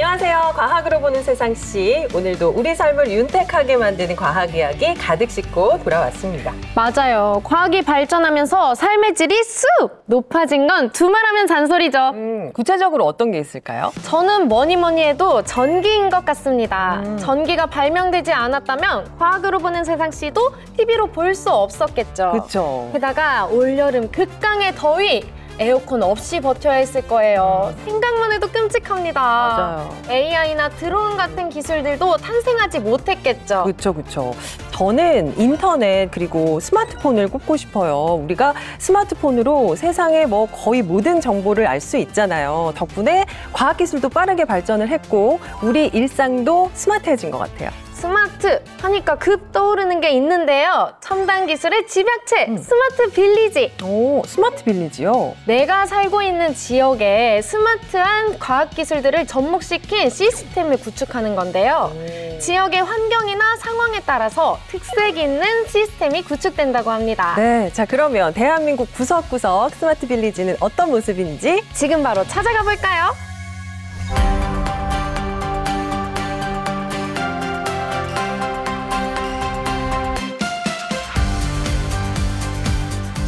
안녕하세요. 과학으로 보는 세상씨. 오늘도 우리 삶을 윤택하게 만드는 과학 이야기 가득 싣고 돌아왔습니다. 맞아요. 과학이 발전하면서 삶의 질이 쑥 높아진 건 두말하면 잔소리죠. 구체적으로 어떤 게 있을까요? 저는 뭐니 해도 전기인 것 같습니다. 전기가 발명되지 않았다면 과학으로 보는 세상씨도 TV로 볼 수 없었겠죠. 그렇죠. 게다가 올여름 극강의 더위, 에어컨 없이 버텨야 했을 거예요. 생각만 해도 끔찍합니다. 맞아요. AI나 드론 같은 기술들도 탄생하지 못했겠죠. 그렇죠. 저는 인터넷 그리고 스마트폰을 꼽고 싶어요. 우리가 스마트폰으로 세상의 거의 모든 정보를 알 수 있잖아요. 덕분에 과학기술도 빠르게 발전을 했고 우리 일상도 스마트해진 것 같아요. 스마트 하니까 급 떠오르는 게 있는데요. 첨단 기술의 집약체, 스마트 빌리지. 오, 스마트 빌리지요? 내가 살고 있는 지역에 스마트한 과학 기술들을 접목시킨 시스템을 구축하는 건데요. 지역의 환경이나 상황에 따라서 특색 있는 시스템이 구축된다고 합니다. 네, 자 그러면 대한민국 구석구석 스마트 빌리지는 어떤 모습인지 지금 바로 찾아가 볼까요?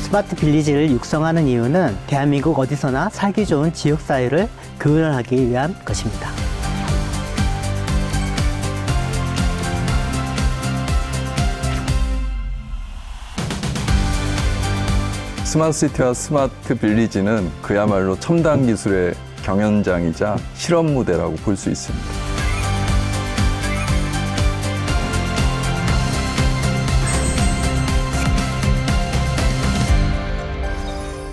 스마트 빌리지를 육성하는 이유는 대한민국 어디서나 살기 좋은 지역사회를 구현하기 위한 것입니다. 스마트시티와 스마트 빌리지는 그야말로 첨단 기술의 경연장이자 실험 무대라고 볼 수 있습니다.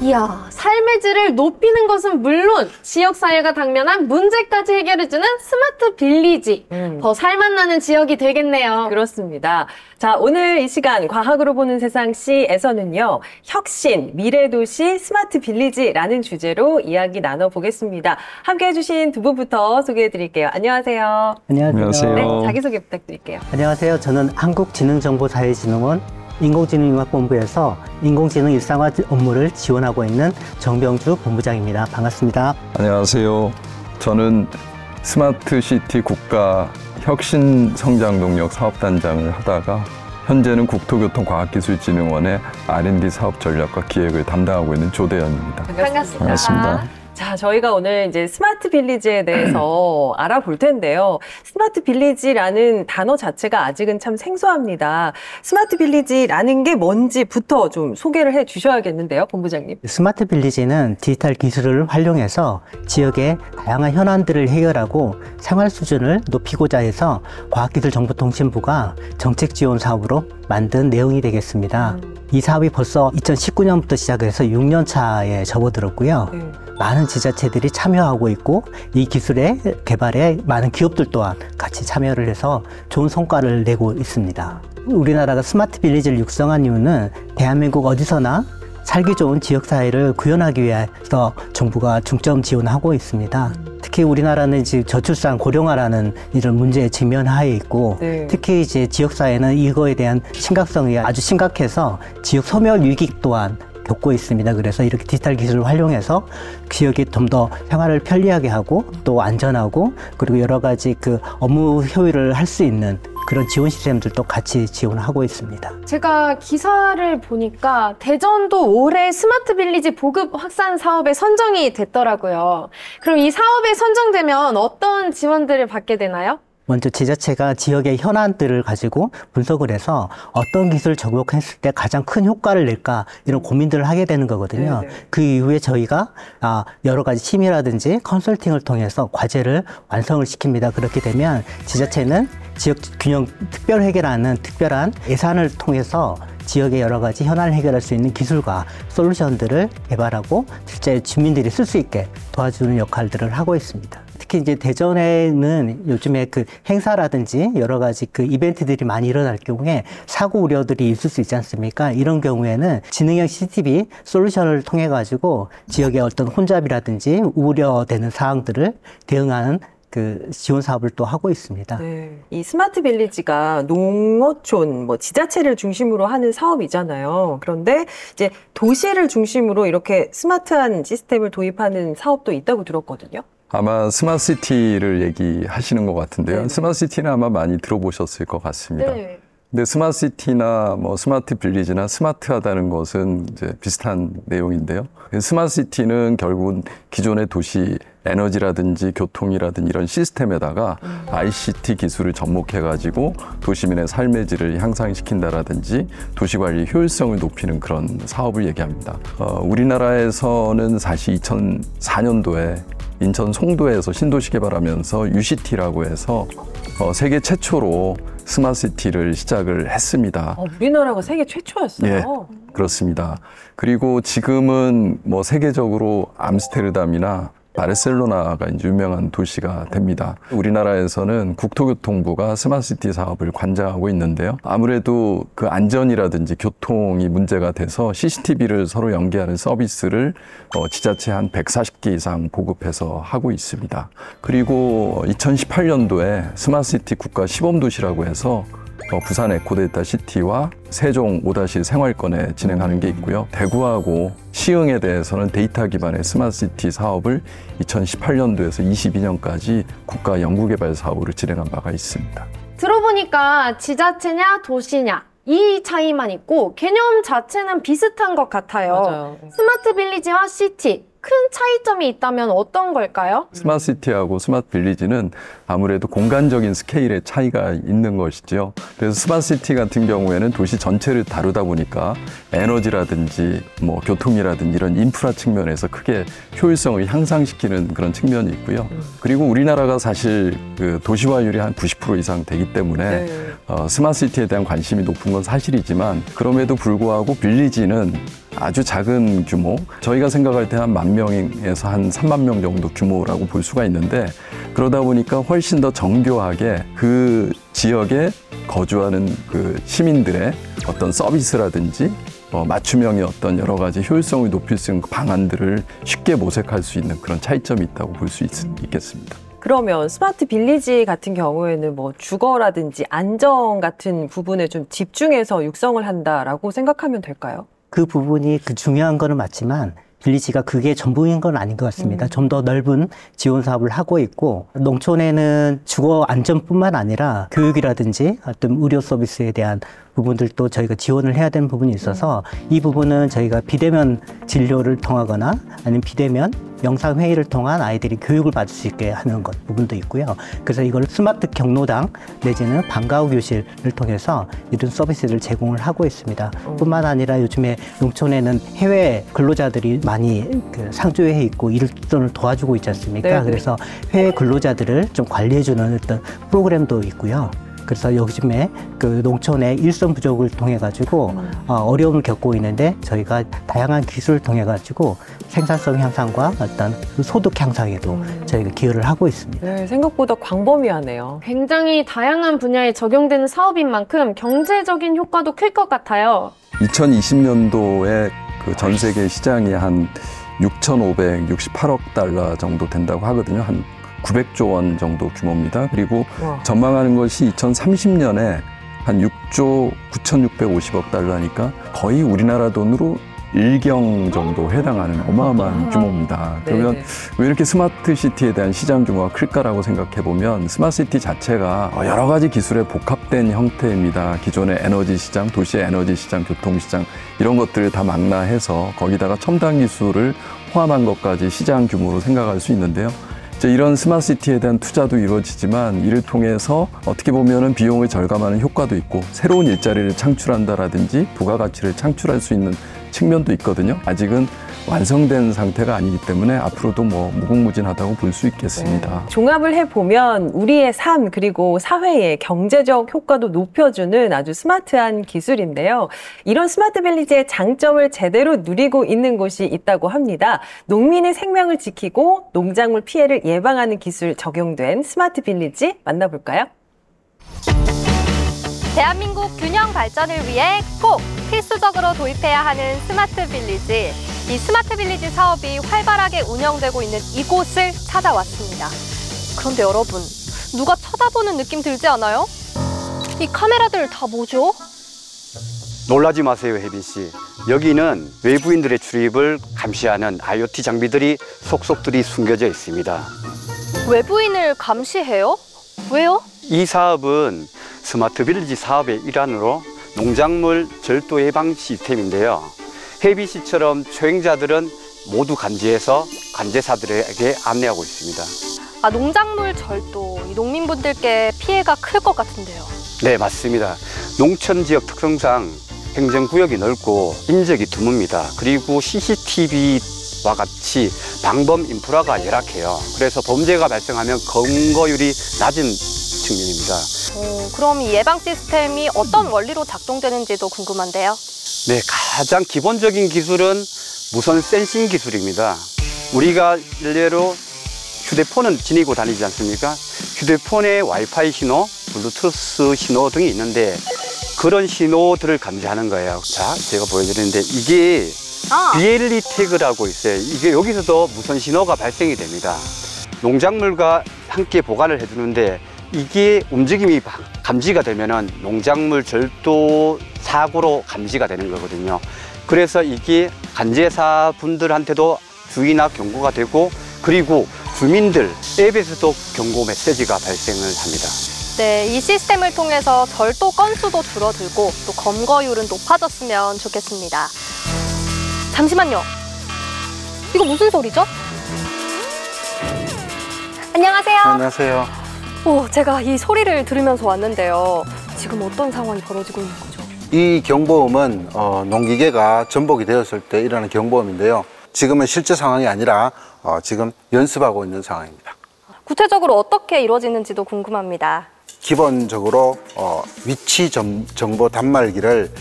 이야, 삶의 질을 높이는 것은 물론 지역사회가 당면한 문제까지 해결해주는 스마트 빌리지. 더 살맛나는 지역이 되겠네요. 그렇습니다. 자, 오늘 이 시간 과학으로 보는 세상시에서는요. 혁신, 미래도시 스마트 빌리지라는 주제로 이야기 나눠보겠습니다. 함께해 주신 두 분부터 소개해드릴게요. 안녕하세요. 안녕하세요. 네, 자기소개 부탁드릴게요. 안녕하세요. 저는 한국지능정보사회진흥원 인공지능융합본부에서 인공지능 일상화 업무를 지원하고 있는 정병주 본부장입니다. 반갑습니다. 안녕하세요. 저는 스마트시티 국가 혁신성장동력 사업단장을 하다가 현재는 국토교통과학기술진흥원의 R&D 사업 전략과 기획을 담당하고 있는 조대현입니다. 반갑습니다. 자, 저희가 오늘 이제 스마트 빌리지에 대해서 알아볼 텐데요. 스마트 빌리지라는 단어 자체가 아직은 참 생소합니다. 스마트 빌리지라는 게 뭔지부터 좀 소개를 해 주셔야겠는데요, 본부장님. 스마트 빌리지는 디지털 기술을 활용해서 지역의 다양한 현안들을 해결하고 생활 수준을 높이고자 해서 과학기술정보통신부가 정책 지원 사업으로 만든 내용이 되겠습니다. 이 사업이 벌써 2019년부터 시작해서 6년 차에 접어들었고요. 많은 지자체들이 참여하고 있고 이 기술의 개발에 많은 기업들 또한 같이 참여를 해서 좋은 성과를 내고 있습니다. 우리나라가 스마트 빌리지를 육성한 이유는 대한민국 어디서나 살기 좋은 지역사회를 구현하기 위해서 정부가 중점 지원하고 있습니다. 특히 우리나라는 이제 저출산 고령화라는 이런 문제에 직면하에 있고 특히 이제 지역사회는 이거에 대한 심각성이 아주 심각해서 지역 소멸 위기 또한 겪고 있습니다. 그래서 이렇게 디지털 기술을 활용해서 지역이 좀 더 생활을 편리하게 하고 또 안전하고 그리고 여러 가지 그 업무 효율을 할 수 있는 그런 지원 시스템들도 같이 지원하고 있습니다. 제가 기사를 보니까 대전도 올해 스마트 빌리지 보급 확산 사업에 선정이 됐더라고요. 그럼 이 사업에 선정되면 어떤 지원들을 받게 되나요? 먼저 지자체가 지역의 현안들을 가지고 분석을 해서 어떤 기술을 적용했을 때 가장 큰 효과를 낼까 이런 고민들을 하게 되는 거거든요. 그 이후에 저희가 여러 가지 심의라든지 컨설팅을 통해서 과제를 완성을 시킵니다. 그렇게 되면 지자체는 지역 균형 특별 회계라는 특별한 예산을 통해서 지역의 여러 가지 현안을 해결할 수 있는 기술과 솔루션들을 개발하고 실제 주민들이 쓸 수 있게 도와주는 역할들을 하고 있습니다. 특히 이제 대전에는 요즘에 그 행사라든지 여러 가지 그 이벤트들이 많이 일어날 경우에 사고 우려들이 있을 수 있지 않습니까? 이런 경우에는 지능형 CCTV 솔루션을 통해 가지고 지역의 어떤 혼잡이라든지 우려되는 사항들을 대응하는 그 지원 사업을 또 하고 있습니다. 이 스마트 빌리지가 농어촌, 지자체를 중심으로 하는 사업이잖아요. 그런데 이제 도시를 중심으로 이렇게 스마트한 시스템을 도입하는 사업도 있다고 들었거든요. 아마 스마트시티를 얘기하시는 것 같은데요. 네. 스마트시티는 아마 많이 들어보셨을 것 같습니다. 네. 근데 스마트시티나 뭐 스마트 빌리지나 스마트하다는 것은 이제 비슷한 내용인데요. 스마트시티는 결국은 기존의 도시 에너지라든지 교통이라든지 이런 시스템에다가 ICT 기술을 접목해가지고 도시민의 삶의 질을 향상시킨다라든지 도시관리 효율성을 높이는 그런 사업을 얘기합니다. 우리나라에서는 사실 2004년도에 인천 송도에서 신도시 개발하면서 UCT라고 해서 세계 최초로 스마트시티를 시작을 했습니다. 우리나라가 세계 최초였어요. 예, 그렇습니다. 그리고 지금은 뭐 세계적으로 암스테르담이나 바르셀로나가 이제 유명한 도시가 됩니다. 우리나라에서는 국토교통부가 스마트시티 사업을 관장하고 있는데요. 아무래도 그 안전이라든지 교통이 문제가 돼서 CCTV를 서로 연계하는 서비스를 지자체 한 140개 이상 보급해서 하고 있습니다. 그리고 2018년도에 스마트시티 국가 시범도시라고 해서 부산 에코데이터 시티와 세종 5-1 생활권에 진행하는 게 있고요. 대구하고 시흥에 대해서는 데이터 기반의 스마트시티 사업을 2018년도에서 22년까지 국가 연구개발 사업으로 진행한 바가 있습니다. 들어보니까 지자체냐 도시냐 이 차이만 있고 개념 자체는 비슷한 것 같아요. 맞아요. 스마트 빌리지와 시티 큰 차이점이 있다면 어떤 걸까요? 스마트시티하고 스마트 빌리지는 아무래도 공간적인 스케일의 차이가 있는 것이죠. 그래서 스마트시티 같은 경우에는 도시 전체를 다루다 보니까 에너지라든지 뭐 교통이라든지 이런 인프라 측면에서 크게 효율성을 향상시키는 그런 측면이 있고요. 그리고 우리나라가 사실 그 도시화율이 한 90% 이상 되기 때문에 스마트시티에 대한 관심이 높은 건 사실이지만 그럼에도 불구하고 빌리지는 아주 작은 규모, 저희가 생각할 때 한 10,000명에서 한 3만 명 정도 규모라고 볼 수가 있는데 그러다 보니까 훨씬 더 정교하게 그 지역에 거주하는 그 시민들의 어떤 서비스라든지 맞춤형의 어떤 여러 가지 효율성을 높일 수 있는 방안들을 쉽게 모색할 수 있는 그런 차이점이 있다고 볼 수 있겠습니다. 그러면 스마트 빌리지 같은 경우에는 뭐 주거라든지 안전 같은 부분에 좀 집중해서 육성을 한다라고 생각하면 될까요? 그 부분이 중요한 거는 맞지만 빌리지가 그게 전부인 건 아닌 것 같습니다. 좀 더 넓은 지원 사업을 하고 있고 농촌에는 주거 안전뿐만 아니라 교육이라든지 어떤 의료 서비스에 대한 부분들도 저희가 지원을 해야 되는 부분이 있어서 이 부분은 저희가 비대면 진료를 통하거나 아니면 비대면 영상회의를 통한 아이들이 교육을 받을 수 있게 하는 것 부분도 있고요. 그래서 이걸 스마트 경로당 내지는 방과후 교실을 통해서 이런 서비스를 제공을 하고 있습니다. 뿐만 아니라 요즘에 농촌에는 해외 근로자들이 많이 상주해 있고 일손을 도와주고 있지 않습니까? 네네. 그래서 해외 근로자들을 좀 관리해주는 어떤 프로그램도 있고요. 그래서 요즘에 그 농촌의 일손 부족을 통해 가지고 어려움을 겪고 있는데 저희가 다양한 기술을 통해 가지고 생산성 향상과 어떤 소득 향상에도 저희가 기여를 하고 있습니다. 네, 생각보다 광범위하네요. 굉장히 다양한 분야에 적용되는 사업인 만큼 경제적인 효과도 클 것 같아요. 2020년도에 그 전 세계 시장이 한 6,568억 달러 정도 된다고 하거든요. 한 900조 원 정도 규모입니다. 그리고 와. 전망하는 것이 2030년에 한 6조 9,650억 달러니까 거의 우리나라 돈으로 1경 정도 해당하는 어마어마한 규모입니다. 그러면 네네. 왜 이렇게 스마트시티에 대한 시장 규모가 클까라고 생각해보면 스마트시티 자체가 여러 가지 기술의 복합된 형태입니다. 기존의 에너지 시장, 도시의 에너지 시장, 교통 시장 이런 것들을 다 망라해서 거기다가 첨단 기술을 포함한 것까지 시장 규모로 생각할 수 있는데요. 이런 스마트시티에 대한 투자도 이루어지지만 이를 통해서 어떻게 보면은 비용을 절감하는 효과도 있고 새로운 일자리를 창출한다라든지 부가가치를 창출할 수 있는 측면도 있거든요. 아직은 완성된 상태가 아니기 때문에 앞으로도 뭐 무궁무진하다고 볼 수 있겠습니다. 종합을 해보면 우리의 삶 그리고 사회의 경제적 효과도 높여주는 아주 스마트한 기술인데요. 이런 스마트 빌리지의 장점을 제대로 누리고 있는 곳이 있다고 합니다. 농민의 생명을 지키고 농작물 피해를 예방하는 기술 적용된 스마트 빌리지 만나볼까요? 대한민국 균형 발전을 위해 꼭 필수적으로 도입해야 하는 스마트 빌리지. 이 스마트 빌리지 사업이 활발하게 운영되고 있는 이곳을 찾아왔습니다. 그런데 여러분, 누가 쳐다보는 느낌 들지 않아요? 이 카메라들 다 뭐죠? 놀라지 마세요, 혜빈 씨. 여기는 외부인들의 출입을 감시하는 IoT 장비들이 속속들이 숨겨져 있습니다. 외부인을 감시해요? 왜요? 이 사업은 스마트 빌리지 사업의 일환으로 농작물 절도 예방 시스템인데요. 혜비씨처럼 초행자들은 모두 감지해서 관제사들에게 안내하고 있습니다. 아, 농작물 절도, 이 농민분들께 피해가 클 것 같은데요. 네, 맞습니다. 농촌 지역 특성상 행정구역이 넓고 인적이 드뭅니다. 그리고 CCTV와 같이 방범 인프라가 열악해요. 그래서 범죄가 발생하면 검거율이 낮은 측면입니다. 그럼 이 예방 시스템이 어떤 원리로 작동되는지도 궁금한데요. 네, 가장 기본적인 기술은 무선 센싱 기술입니다. 우리가 일례로 휴대폰은 지니고 다니지 않습니까? 휴대폰에 와이파이 신호, 블루투스 신호 등이 있는데 그런 신호들을 감지하는 거예요. 자, 제가 보여드리는데 이게 BLE 태그라고 있어요. 이게 여기서도 무선 신호가 발생이 됩니다. 농작물과 함께 보관을 해두는데 이게 움직임이 감지가 되면은 농작물 절도 사고로 감지가 되는 거거든요. 그래서 이게 관제사 분들한테도 주의나 경고가 되고 그리고 주민들 앱에서도 경고 메시지가 발생을 합니다. 네, 이 시스템을 통해서 절도 건수도 줄어들고 또 검거율은 높아졌으면 좋겠습니다. 잠시만요. 이거 무슨 소리죠? 안녕하세요. 안녕하세요. 제가 이 소리를 들으면서 왔는데요. 지금 어떤 상황이 벌어지고 있는 거죠? 이 경보음은 농기계가 전복이 되었을 때 일어나는 경보음인데요. 지금은 실제 상황이 아니라 지금 연습하고 있는 상황입니다. 구체적으로 어떻게 이루어지는지도 궁금합니다. 기본적으로 위치 정보 단말기를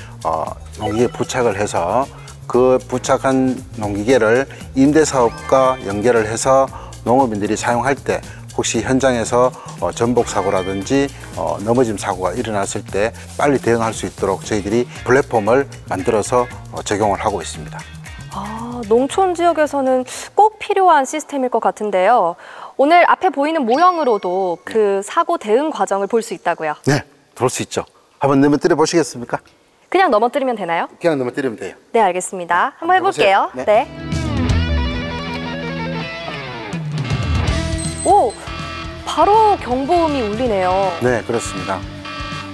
농기계에 부착을 해서 그 부착한 농기계를 임대사업과 연결을 해서 농업인들이 사용할 때 혹시 현장에서 전복 사고라든지 넘어짐 사고가 일어났을 때 빨리 대응할 수 있도록 저희들이 플랫폼을 만들어서 적용을 하고 있습니다. 농촌 지역에서는 꼭 필요한 시스템일 것 같은데요. 오늘 앞에 보이는 모형으로도 그 사고 대응 과정을 볼 수 있다고요? 네, 볼 수 있죠. 한번 넘어뜨려 보시겠습니까? 그냥 넘어뜨리면 되나요? 그냥 넘어뜨리면 돼요. 네, 알겠습니다. 한번 해볼게요. 네. 네. 오, 바로 경보음이 울리네요. 네, 그렇습니다.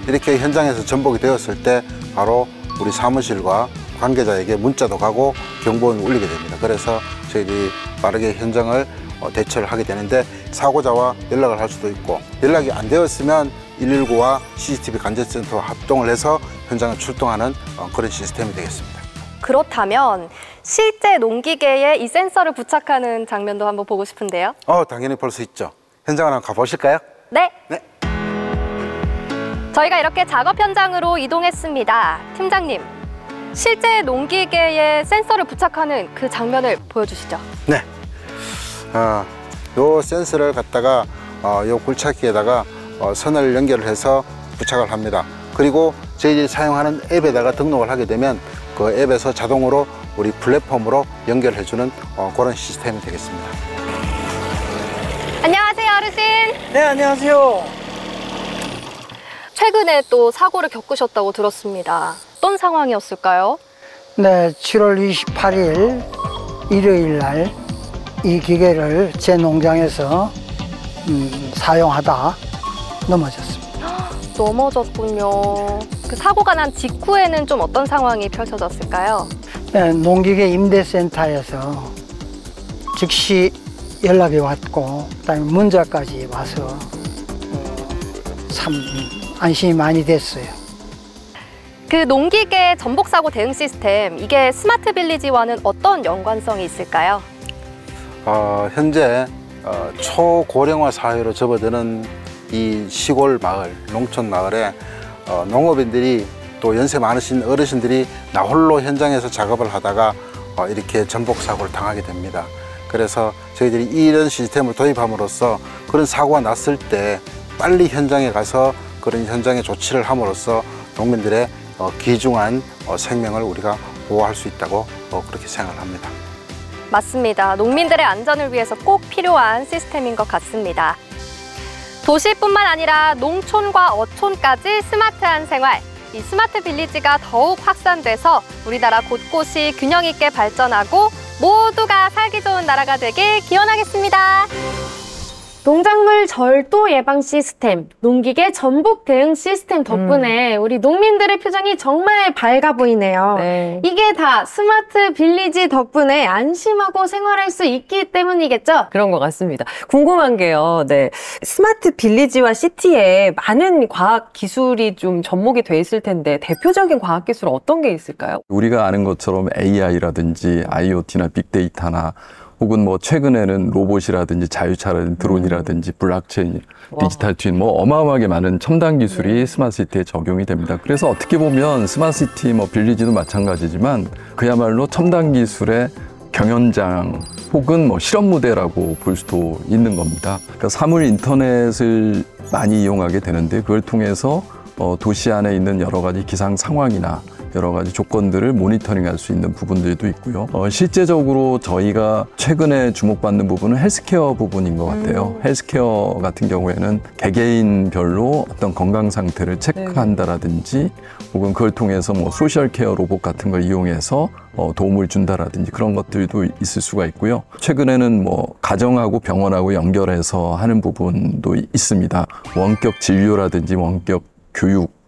이렇게 현장에서 전복이 되었을 때 바로 우리 사무실과 관계자에게 문자도 가고 경보음이 울리게 됩니다. 그래서 저희들이 빠르게 현장을 대처를 하게 되는데 사고자와 연락을 할 수도 있고 연락이 안 되었으면 119와 CCTV 관제센터와 합동을 해서 현장을 출동하는 그런 시스템이 되겠습니다. 그렇다면 실제 농기계에 이 센서를 부착하는 장면도 한번 보고 싶은데요. 당연히 볼 수 있죠. 현장을 한번 가보실까요? 네. 네. 저희가 이렇게 작업 현장으로 이동했습니다. 팀장님, 실제 농기계에 센서를 부착하는 그 장면을 보여주시죠. 네. 요 센서를 갖다가 요 굴착기에다가 선을 연결을 해서 부착을 합니다. 그리고 저희들이 사용하는 앱에다가 등록을 하게 되면 그 앱에서 자동으로 우리 플랫폼으로 연결해주는 그런 시스템이 되겠습니다. 안녕하세요, 어르신. 네, 안녕하세요. 최근에 또 사고를 겪으셨다고 들었습니다. 어떤 상황이었을까요? 네, 7월 28일 일요일 날 이 기계를 제 농장에서 사용하다 넘어졌습니다. 넘어졌군요. 그 사고가 난 직후에는 좀 어떤 상황이 펼쳐졌을까요? 네, 농기계 임대센터에서 즉시 연락이 왔고 그다음에 문자까지 와서 참 안심이 많이 됐어요. 그 농기계 전복사고 대응 시스템, 이게 스마트 빌리지와는 어떤 연관성이 있을까요? 현재 초고령화 사회로 접어드는 이 시골 마을, 농촌 마을에 농업인들이 또 연세 많으신 어르신들이 나홀로 현장에서 작업을 하다가 이렇게 전복 사고를 당하게 됩니다. 그래서 저희들이 이런 시스템을 도입함으로써 그런 사고가 났을 때 빨리 현장에 가서 그런 현장에 조치를 함으로써 농민들의 귀중한 생명을 우리가 보호할 수 있다고 그렇게 생각을 합니다. 맞습니다. 농민들의 안전을 위해서 꼭 필요한 시스템인 것 같습니다. 도시뿐만 아니라 농촌과 어촌까지 스마트한 생활, 이 스마트 빌리지가 더욱 확산돼서 우리나라 곳곳이 균형 있게 발전하고 모두가 살기 좋은 나라가 되길 기원하겠습니다. 농작물 절도 예방 시스템, 농기계 전복 대응 시스템 덕분에 우리 농민들의 표정이 정말 밝아 보이네요. 네. 이게 다 스마트 빌리지 덕분에 안심하고 생활할 수 있기 때문이겠죠? 그런 것 같습니다. 궁금한 게요. 네. 스마트 빌리지와 시티에 많은 과학 기술이 좀 접목이 돼 있을 텐데 대표적인 과학 기술 어떤 게 있을까요? 우리가 아는 것처럼 AI라든지 IoT나 빅데이터나 혹은 뭐 최근에는 로봇이라든지 자유차라든지 드론이라든지 블록체인, 디지털 트윈 뭐 어마어마하게 많은 첨단 기술이 스마트시티에 적용이 됩니다. 그래서 어떻게 보면 스마트시티 뭐 빌리지도 마찬가지지만 그야말로 첨단 기술의 경연장 혹은 뭐 실험 무대라고 볼 수도 있는 겁니다. 그러니까 사물 인터넷을 많이 이용하게 되는데 그걸 통해서 도시 안에 있는 여러 가지 기상 상황이나 여러 가지 조건들을 모니터링할 수 있는 부분들도 있고요. 실제적으로 저희가 최근에 주목받는 부분은 헬스케어 부분인 것 같아요. 헬스케어 같은 경우에는 개개인별로 어떤 건강 상태를 체크한다라든지 혹은 그걸 통해서 뭐 소셜케어 로봇 같은 걸 이용해서 도움을 준다라든지 그런 것들도 있을 수가 있고요. 최근에는 뭐 가정하고 병원하고 연결해서 하는 부분도 있습니다. 원격 진료라든지 원격 교육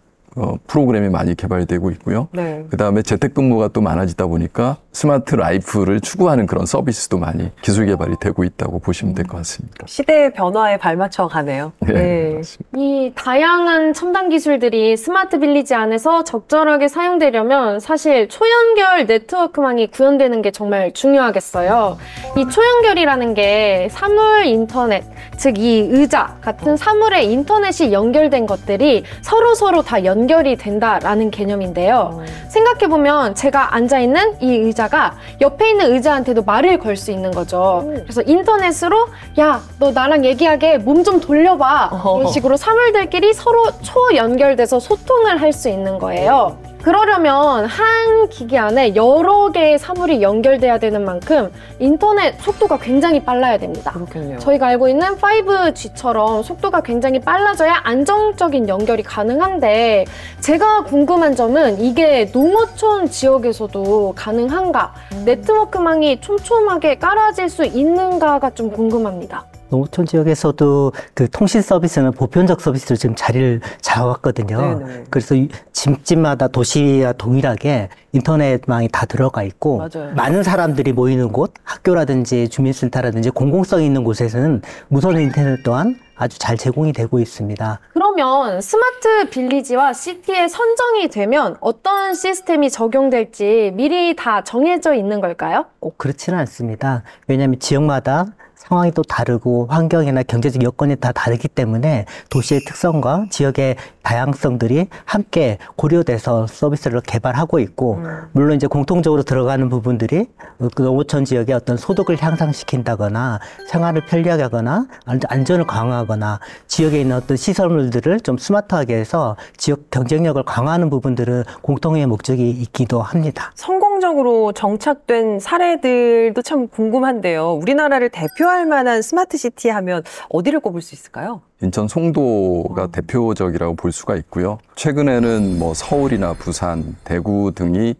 프로그램이 많이 개발되고 있고요. 네. 그다음에 재택근무가 또 많아지다 보니까 스마트 라이프를 추구하는 그런 서비스도 많이 기술 개발이 되고 있다고 보시면 될 것 같습니다. 시대의 변화에 발맞춰 가네요. 네. 이 다양한 첨단 기술들이 스마트 빌리지 안에서 적절하게 사용되려면 사실 초연결 네트워크망이 구현되는 게 정말 중요하겠어요. 이 초연결이라는 게 사물 인터넷, 즉 이 의자 같은 사물의 인터넷이 연결된 것들이 서로 다 연결이 된다라는 개념인데요. 생각해보면 제가 앉아있는 이 의자가 옆에 있는 의자한테도 말을 걸 수 있는 거죠. 그래서 인터넷으로 야, 너 나랑 얘기하게 몸 좀 돌려봐. 이런 식으로 사물들끼리 서로 초연결돼서 소통을 할 수 있는 거예요. 그러려면 한 기기 안에 여러 개의 사물이 연결돼야 되는 만큼 인터넷 속도가 굉장히 빨라야 됩니다. 그렇겠네요. 저희가 알고 있는 5G처럼 속도가 굉장히 빨라져야 안정적인 연결이 가능한데 제가 궁금한 점은 이게 농어촌 지역에서도 가능한가? 네트워크망이 촘촘하게 깔아질 수 있는가가 좀 궁금합니다. 농어촌 지역에서도 그 통신 서비스는 보편적 서비스로 지금 자리를 잡았거든요. 네네. 그래서 집집마다 도시와 동일하게 인터넷망이 다 들어가 있고 맞아요. 많은 사람들이 모이는 곳, 학교라든지 주민센터라든지 공공성이 있는 곳에서는 무선 인터넷 또한 아주 잘 제공이 되고 있습니다. 그러면 스마트 빌리지와 시티에 선정이 되면 어떤 시스템이 적용될지 미리 다 정해져 있는 걸까요? 꼭 그렇지는 않습니다. 왜냐하면 지역마다 상황이 또 다르고 환경이나 경제적 여건이 다 다르기 때문에 도시의 특성과 지역의 다양성들이 함께 고려돼서 서비스를 개발하고 있고 물론 이제 공통적으로 들어가는 부분들이 그 농어촌 지역의 어떤 소득을 향상시킨다거나 생활을 편리하게 하거나 안전을 강화하거나 지역에 있는 어떤 시설물들을 좀 스마트하게 해서 지역 경쟁력을 강화하는 부분들은 공통의 목적이 있기도 합니다. 성공적으로 정착된 사례들도 참 궁금한데요. 우리나라를 대표할 만한 스마트 시티 하면 어디를 꼽을 수 있을까요? 인천 송도가 대표적이라고 볼 수가 있고요. 최근에는 뭐 서울이나 부산, 대구 등이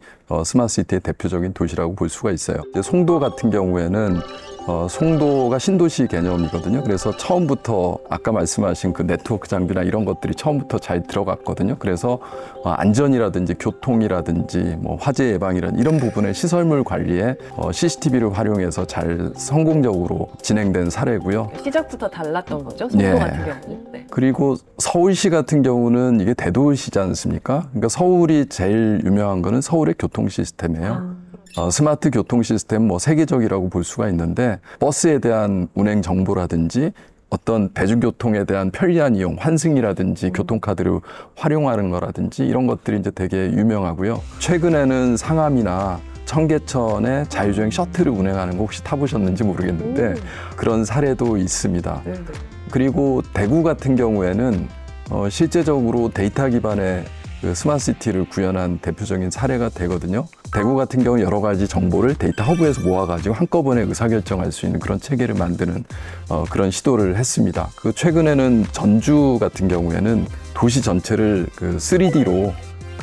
스마트시티의 대표적인 도시라고 볼 수가 있어요. 이제 송도 같은 경우에는 송도가 신도시 개념이거든요. 그래서 처음부터 아까 말씀하신 그 네트워크 장비나 이런 것들이 처음부터 잘 들어갔거든요. 그래서 안전이라든지 교통이라든지 뭐 화재 예방이라든지 이런 부분의 시설물 관리에 CCTV를 활용해서 잘 성공적으로 진행된 사례고요. 시작부터 달랐던 거죠, 송도 예. 같은 경우는. 네. 그리고 서울시 같은 경우는 이게 대도시지 않습니까? 그러니까 서울이 제일 유명한 거는 서울의 교통 시스템이에요. 스마트 교통 시스템 뭐 세계적이라고 볼 수가 있는데 버스에 대한 운행 정보라든지 어떤 대중교통에 대한 편리한 이용, 환승이라든지 교통카드를 활용하는 거라든지 이런 것들이 이제 되게 유명하고요. 최근에는 상암이나 청계천에 자율주행 셔틀을 운행하는 거 혹시 타보셨는지 모르겠는데 그런 사례도 있습니다. 네네. 그리고 대구 같은 경우에는 실제적으로 데이터 기반의 그 스마트시티를 구현한 대표적인 사례가 되거든요. 대구 같은 경우 여러 가지 정보를 데이터 허브에서 모아가지고 한꺼번에 의사결정할 수 있는 그런 체계를 만드는 그런 시도를 했습니다. 그 최근에는 전주 같은 경우에는 도시 전체를 그 3D로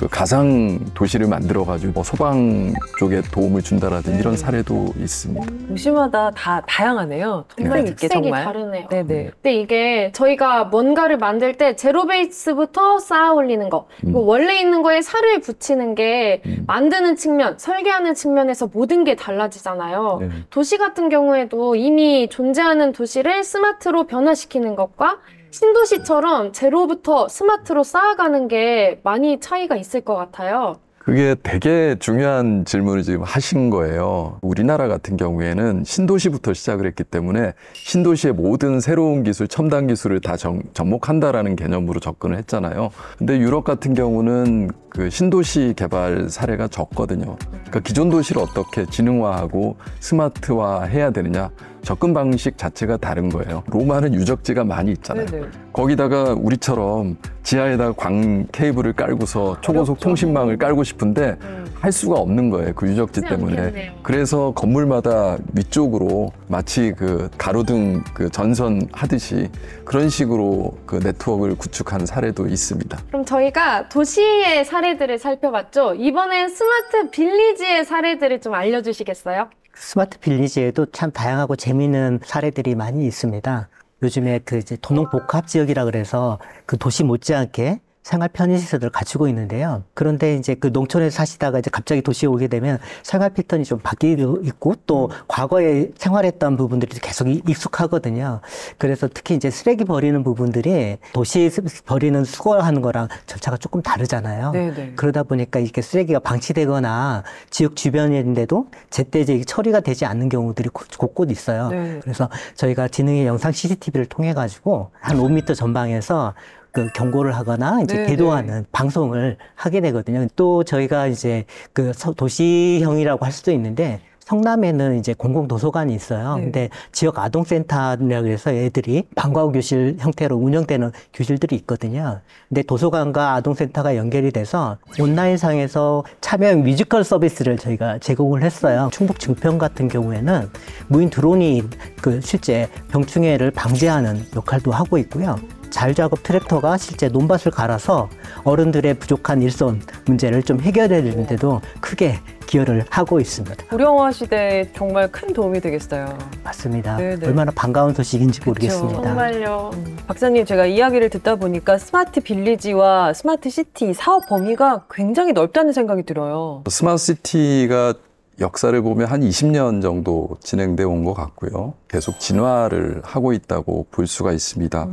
그 가상 도시를 만들어가지고 뭐 소방 쪽에 도움을 준다라든지 이런 사례도 있습니다. 도시마다 다 다양하네요. 특색 있게 특색이 정말. 다르네요. 네네. 근데 이게 저희가 뭔가를 만들 때 제로 베이스부터 쌓아 올리는 거, 그리고 원래 있는 거에 살을 붙이는 게 만드는 측면, 설계하는 측면에서 모든 게 달라지잖아요. 네. 도시 같은 경우에도 이미 존재하는 도시를 스마트로 변화시키는 것과 신도시처럼 제로부터 스마트로 쌓아가는 게 많이 차이가 있을 것 같아요. 그게 되게 중요한 질문을 지금 하신 거예요. 우리나라 같은 경우에는 신도시부터 시작을 했기 때문에 신도시의 모든 새로운 기술, 첨단 기술을 다 접목한다라는 개념으로 접근을 했잖아요. 근데 유럽 같은 경우는 그 신도시 개발 사례가 적거든요. 그러니까 기존 도시를 어떻게 지능화하고 스마트화 해야 되느냐, 접근 방식 자체가 다른 거예요. 로마는 유적지가 많이 있잖아요. 네네. 거기다가 우리처럼 지하에다가 광 케이블을 깔고서 초고속 통신망을 깔고 싶은데 할 수가 없는 거예요. 그 유적지 때문에. 않겠네요. 그래서 건물마다 위쪽으로 마치 그 가로등 그 전선 하듯이 그런 식으로 그 네트워크를 구축한 사례도 있습니다. 그럼 저희가 도시의 사례들을 살펴봤죠. 이번엔 스마트 빌리지의 사례들을 좀 알려주시겠어요? 스마트 빌리지에도 참 다양하고 재미있는 사례들이 많이 있습니다. 요즘에 그 이제 도농복합 지역이라 그래서 그 도시 못지않게 생활 편의시설을 갖추고 있는데요. 그런데 이제 그 농촌에 사시다가 이제 갑자기 도시에 오게 되면 생활 패턴이 좀 바뀌고 있고 또 과거에 생활했던 부분들이 계속 익숙하거든요. 그래서 특히 이제 쓰레기 버리는 부분들이 도시 버리는 수거하는 거랑 절차가 조금 다르잖아요. 네네. 그러다 보니까 이렇게 쓰레기가 방치되거나 지역 주변인데도 제때 이제 처리가 되지 않는 경우들이 곳곳 있어요. 네. 그래서 저희가 지능의 영상 CCTV를 통해 가지고 한 5m 전방에서 그 경고를 하거나 이제 네네. 계도하는 방송을 하게 되거든요. 또 저희가 이제 그 도시형이라고 할 수도 있는데 성남에는 이제 공공도서관이 있어요. 네. 근데 지역 아동센터라고 해서 애들이 방과 후 교실 형태로 운영되는 교실들이 있거든요. 근데 도서관과 아동센터가 연결이 돼서 온라인상에서 참여형 뮤지컬 서비스를 저희가 제공을 했어요. 충북 증평 같은 경우에는 무인 드론이 그 실제 병충해를 방지하는 역할도 하고 있고요. 자율작업 트랙터가 실제 논밭을 갈아서 어른들의 부족한 일손 문제를 좀 해결해 주는데도 크게 기여를 하고 있습니다. 고령화 시대에 정말 큰 도움이 되겠어요. 맞습니다. 네네. 얼마나 반가운 소식인지 그쵸. 모르겠습니다. 정말요. 박사님, 제가 이야기를 듣다 보니까 스마트 빌리지와 스마트 시티 사업 범위가 굉장히 넓다는 생각이 들어요. 스마트 시티가 역사를 보면 한 20년 정도 진행돼 온 것 같고요. 계속 진화를 하고 있다고 볼 수가 있습니다.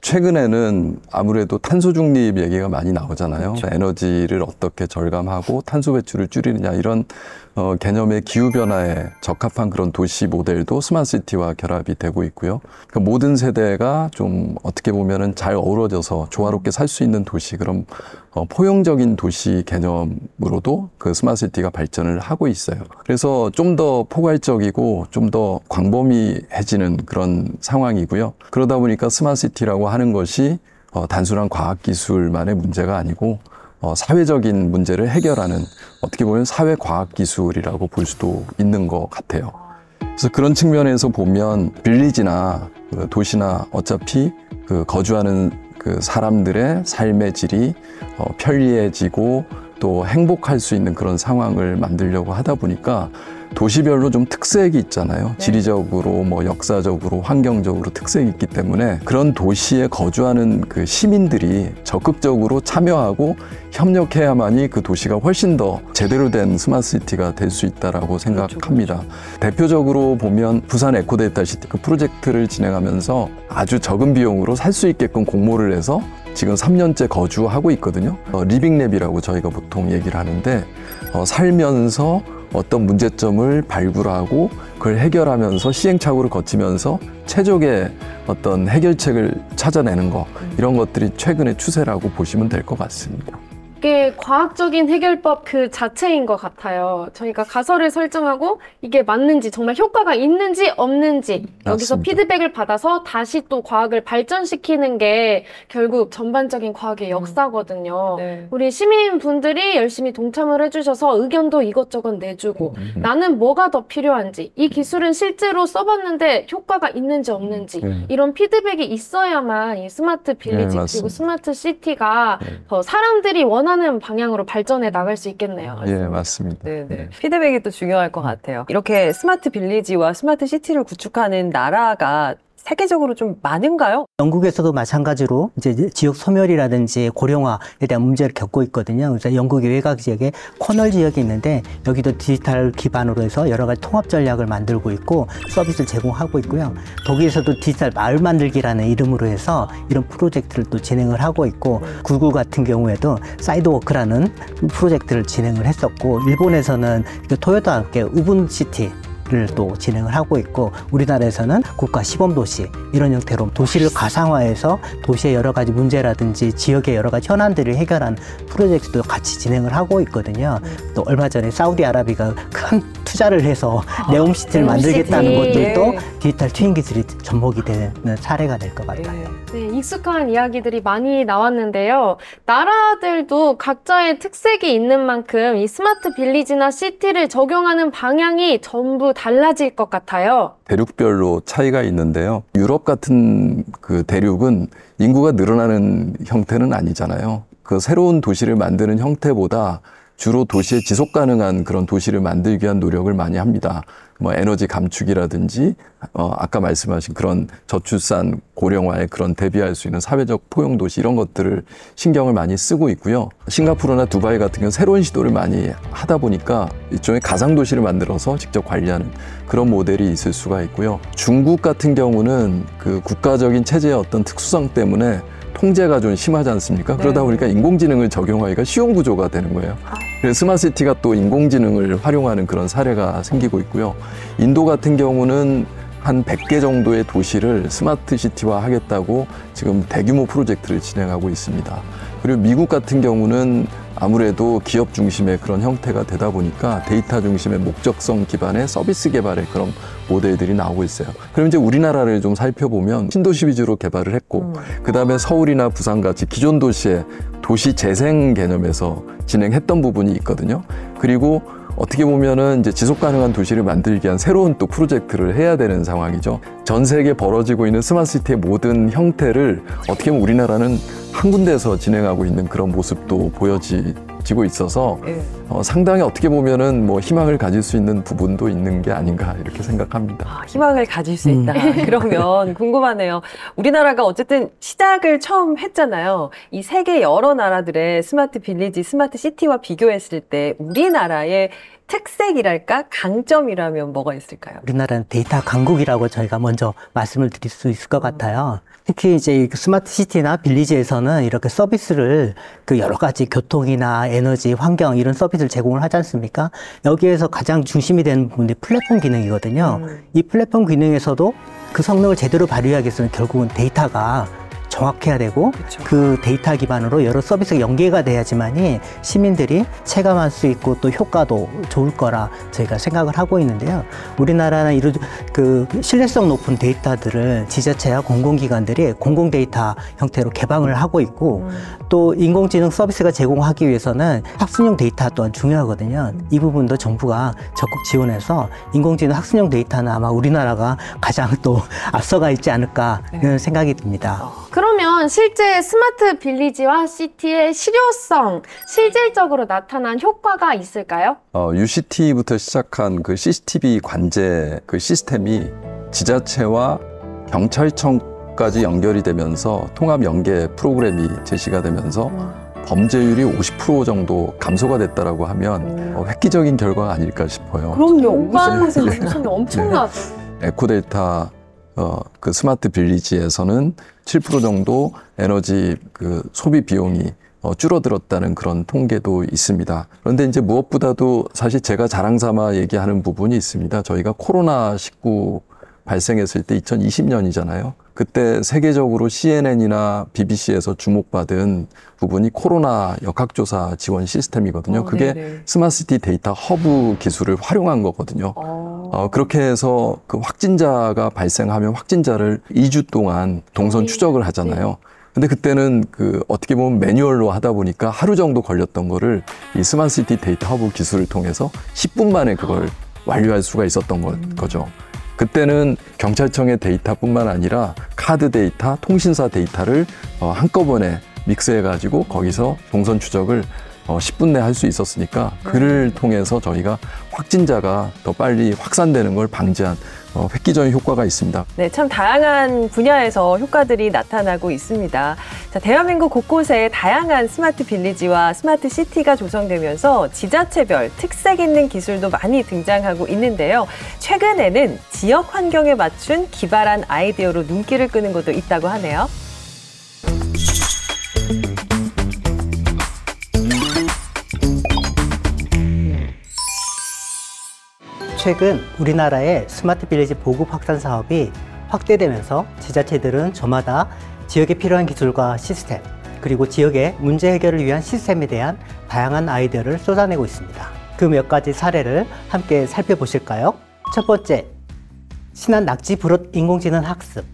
최근에는 아무래도 탄소 중립 얘기가 많이 나오잖아요. 그렇죠. 에너지를 어떻게 절감하고 탄소 배출을 줄이느냐 이런 개념의 기후변화에 적합한 그런 도시 모델도 스마트시티와 결합이 되고 있고요. 그러니까 모든 세대가 좀 어떻게 보면은 잘 어우러져서 조화롭게 살 수 있는 도시, 그런 포용적인 도시 개념으로도 그 스마트시티가 발전을 하고 있어요. 그래서 좀 더 포괄적이고 좀 더 광범위해지는 그런 상황이고요. 그러다 보니까 스마트시티라고 하는 것이 단순한 과학기술만의 문제가 아니고 사회적인 문제를 해결하는 어떻게 보면 사회과학기술이라고 볼 수도 있는 것 같아요. 그래서 그런 측면에서 보면 빌리지나 그 도시나 어차피 그 거주하는 그 사람들의 삶의 질이 편리해지고 또 행복할 수 있는 그런 상황을 만들려고 하다 보니까 도시별로 좀 특색이 있잖아요. 지리적으로, 뭐 역사적으로, 환경적으로 특색이 있기 때문에 그런 도시에 거주하는 그 시민들이 적극적으로 참여하고 협력해야만이 그 도시가 훨씬 더 제대로 된 스마트시티가 될 수 있다라고 생각합니다. 대표적으로 보면 부산 에코데이터 시티 그 프로젝트를 진행하면서 아주 적은 비용으로 살 수 있게끔 공모를 해서 지금 3년째 거주하고 있거든요. 리빙랩이라고 저희가 보통 얘기를 하는데 살면서 어떤 문제점을 발굴하고 그걸 해결하면서 시행착오를 거치면서 최적의 어떤 해결책을 찾아내는 거, 이런 것들이 최근의 추세라고 보시면 될 것 같습니다. 이게 과학적인 해결법 그 자체인 것 같아요. 저희가 가설을 설정하고 이게 맞는지, 정말 효과가 있는지 없는지 여기서 맞습니다. 피드백을 받아서 다시 또 과학을 발전시키는 게 결국 전반적인 과학의 역사거든요. 네. 우리 시민분들이 열심히 동참을 해주셔서 의견도 이것저것 내주고 나는 뭐가 더 필요한지, 이 기술은 실제로 써봤는데 효과가 있는지 없는지 이런 피드백이 있어야만 이 스마트 빌리지 네, 그리고 맞습니다. 스마트 시티가 더 사람들이 원하는 원하는 방향으로 발전해 나갈 수 있겠네요. 예, 맞습니다. 네네. 피드백이 또 중요할 것 같아요. 이렇게 스마트 빌리지와 스마트 시티를 구축하는 나라가 세계적으로 좀 많은가요? 영국에서도 마찬가지로 이제 지역 소멸이라든지 고령화에 대한 문제를 겪고 있거든요. 그래서 영국의 외곽 지역에 코널 지역이 있는데 여기도 디지털 기반으로 해서 여러 가지 통합 전략을 만들고 있고 서비스를 제공하고 있고요. 독일에서도 디지털 마을 만들기라는 이름으로 해서 이런 프로젝트를 또 진행을 하고 있고 구글 같은 경우에도 사이드워크라는 프로젝트를 진행을 했었고 일본에서는 토요타와 함께 우분시티 를 또 진행을 하고 있고 우리나라에서는 국가 시범도시 이런 형태로 도시를 가상화해서 도시의 여러 가지 문제라든지 지역의 여러 가지 현안들을 해결하는 프로젝트도 같이 진행을 하고 있거든요. 또 얼마 전에 사우디아라비아가 큰 투자를 해서 네옴시티를 만들겠다는 것들도 디지털 트윈 기술이 접목이 되는 사례가 될 것 같아요. 네, 익숙한 이야기들이 많이 나왔는데요. 나라들도 각자의 특색이 있는 만큼 이 스마트 빌리지나 시티를 적용하는 방향이 전부 달라질 것 같아요. 대륙별로 차이가 있는데요. 유럽 같은 그 대륙은 인구가 늘어나는 형태는 아니잖아요. 그 새로운 도시를 만드는 형태보다 주로 도시의 지속 가능한 그런 도시를 만들기 위한 노력을 많이 합니다. 뭐 에너지 감축이라든지 아까 말씀하신 그런 저출산 고령화에 그런 대비할 수 있는 사회적 포용 도시 이런 것들을 신경을 많이 쓰고 있고요. 싱가포르나 두바이 같은 경우는 새로운 시도를 많이 하다 보니까 일종의 가상 도시를 만들어서 직접 관리하는 그런 모델이 있을 수가 있고요. 중국 같은 경우는 그 국가적인 체제의 어떤 특수성 때문에 통제가 좀 심하지 않습니까? 그러다 보니까 인공지능을 적용하기가 쉬운 구조가 되는 거예요. 그래서 스마트시티가 또 인공지능을 활용하는 그런 사례가 생기고 있고요. 인도 같은 경우는 한 100개 정도의 도시를 스마트시티화 하겠다고 지금 대규모 프로젝트를 진행하고 있습니다. 그리고 미국 같은 경우는 아무래도 기업 중심의 그런 형태가 되다 보니까 데이터 중심의 목적성 기반의 서비스 개발의 그런 모델들이 나오고 있어요. 그럼 이제 우리나라를 좀 살펴보면 신도시 위주로 개발을 했고 그다음에 서울이나 부산같이 기존 도시의 도시 재생 개념에서 진행했던 부분이 있거든요. 그리고 어떻게 보면은 이제 지속 가능한 도시를 만들기 위한 새로운 또 프로젝트를 해야 되는 상황이죠. 전 세계에 벌어지고 있는 스마트시티의 모든 형태를 어떻게 보면 우리나라는 한 군데에서 진행하고 있는 그런 모습도 보여지고 있어서 상당히 어떻게 보면은 뭐 희망을 가질 수 있는 부분도 있는 게 아닌가 이렇게 생각합니다. 희망을 가질 수 있다. 그러면 궁금하네요. 우리나라가 어쨌든 시작을 처음 했잖아요. 이 세계 여러 나라들의 스마트 빌리지, 스마트 시티와 비교했을 때 우리나라의 특색이랄까? 강점이라면 뭐가 있을까요? 우리나라는 데이터 강국이라고 저희가 먼저 말씀을 드릴 수 있을 것 같아요. 특히 이제 스마트 시티나 빌리지에서는 이렇게 서비스를 그 여러 가지 교통이나 에너지, 환경 이런 서비스를 제공을 하지 않습니까? 여기에서 가장 중심이 되는 부분이 플랫폼 기능이거든요. 이 플랫폼 기능에서도 그 성능을 제대로 발휘하기 위해서는 결국은 데이터가 정확해야 되고 그 데이터 기반으로 여러 서비스가 연계가 돼야지만이 시민들이 체감할 수 있고 또 효과도 좋을 거라 저희가 생각을 하고 있는데요. 우리나라는 이런 그 신뢰성 높은 데이터들을 지자체와 공공기관들이 공공 데이터 형태로 개방을 하고 있고 또 인공지능 서비스가 제공하기 위해서는 학습용 데이터 또한 중요하거든요. 이 부분도 정부가 적극 지원해서 인공지능 학습용 데이터는 아마 우리나라가 가장 또 앞서가 있지 않을까 이런 생각이 듭니다. 그러면 실제 스마트 빌리지와 시티의 실효성, 실질적으로 나타난 효과가 있을까요? UCT부터 시작한 그 CCTV 관제 그 시스템이 지자체와 경찰청까지 연결이 되면서 통합 연계 프로그램이 제시가 되면서 범죄율이 50% 정도 감소가 됐다라고 하면 획기적인 결과가 아닐까 싶어요. 그럼요. 50% 엄청나죠. 에코데이터 그 스마트 빌리지에서는 7% 정도 에너지 그 소비 비용이 줄어들었다는 그런 통계도 있습니다. 그런데 이제 무엇보다도 사실 제가 자랑 삼아 얘기하는 부분이 있습니다. 저희가 코로나19 발생했을 때 2020년이잖아요. 그때 세계적으로 CNN이나 BBC에서 주목받은 부분이 코로나 역학조사 지원 시스템이거든요. 그게 스마트시티 데이터 허브 기술을 활용한 거거든요. 그렇게 해서 그 확진자가 발생하면 확진자를 2주 동안 동선 추적을 하잖아요. 근데 그때는 그 어떻게 보면 매뉴얼로 하다 보니까 하루 정도 걸렸던 거를 이 스마트시티 데이터 허브 기술을 통해서 10분 만에 그걸 완료할 수가 있었던 거죠. 그때는 경찰청의 데이터뿐만 아니라 카드 데이터, 통신사 데이터를 한꺼번에 믹스해가지고 거기서 동선 추적을 10분 내에 할 수 있었으니까 그를 통해서 저희가 확진자가 더 빨리 확산되는 걸 방지한 획기적인 효과가 있습니다. 네, 참 다양한 분야에서 효과들이 나타나고 있습니다. 자, 대한민국 곳곳에 다양한 스마트 빌리지와 스마트 시티가 조성되면서 지자체별 특색 있는 기술도 많이 등장하고 있는데요. 최근에는 지역 환경에 맞춘 기발한 아이디어로 눈길을 끄는 곳도 있다고 하네요. 최근 우리나라의 스마트 빌리지 보급 확산 사업이 확대되면서 지자체들은 저마다 지역에 필요한 기술과 시스템, 그리고 지역의 문제 해결을 위한 시스템에 대한 다양한 아이디어를 쏟아내고 있습니다. 그 몇 가지 사례를 함께 살펴보실까요? 첫 번째, 신안 낙지 부롯 인공지능 학습.